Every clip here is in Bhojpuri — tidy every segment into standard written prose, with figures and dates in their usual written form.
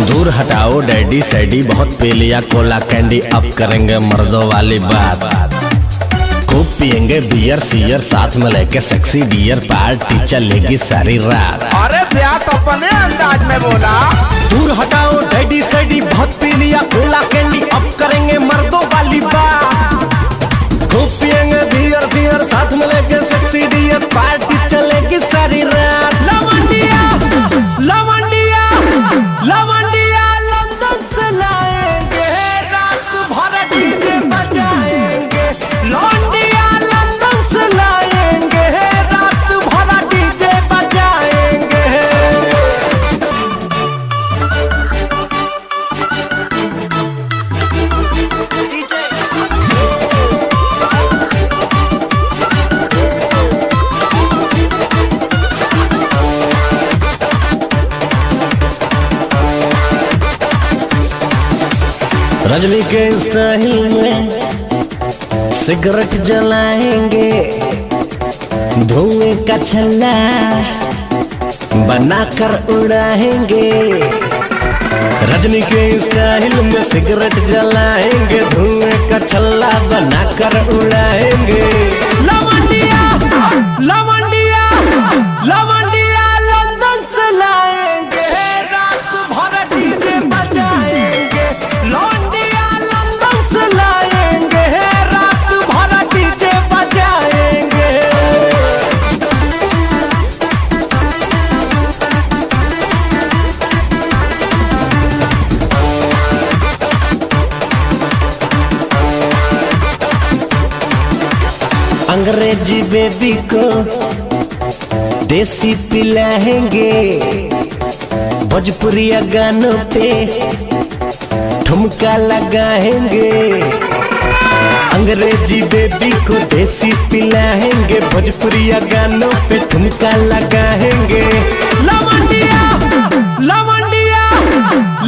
दूर हटाओ डैडी सैडी, बहुत पी लिया कोला कैंडी, अब करेंगे मर्दों वाली बात। खूब पियेंगे बियर सियर, साथ में लेके सेक्सी डियर, पार्टी चलेगी सारी रात। अरे व्यास अपने अंदाज में बोला। दूर हटाओ डैडी सैडी, बहुत पी लिया कोला कैंडी, अब करेंगे मर्दों वाली बात। खूब पियेंगे बियर सियर, साथ में लेके सेक्सी डियर, पार्टी चलेगी सारी रात। लवंडिया लवंडिया लवंडिया लंदन से लाएंगे, रात भर डीजे बजाएंगे। लवंडिया लंदन से लाएंगे, रात भर डीजे बजाएंगे। रजनी के स्टाइल में सिगरेट जलाएंगे, धुएं का छल्ला बनाकर उड़ाएंगे। रजनी के स्टाइल में सिगरेट जलाएंगे, धुएं का छल्ला बनाकर उड़ाएंगे। लवंडिया लवंडिया लवंडिया लंदन से लाएंगे, रात भर डीजे बजाएंगे। लवंडिया लंदन से लाएंगे, रात भर डीजे बजाएंगे। अंग्रेजी बेबी को देसी पिलाएंगे, भोजपुरिया गानों पे ठुमका लगाएंगे। अंग्रेजी बेबी को देसी पिलाएंगे, भोजपुरिया गानों पे ठुमका लगाएंगे। लवंडिया लवंडिया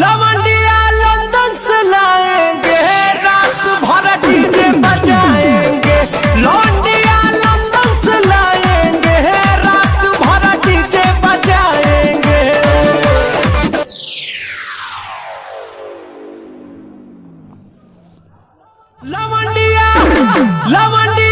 लवंडिया लंदन से लाएंगे, रात भर डीजे बजाएंगे। लवंडिया लंदन से लाएंगे, रात भर डीजे बजाएंगे। लवंडिया लवंडिया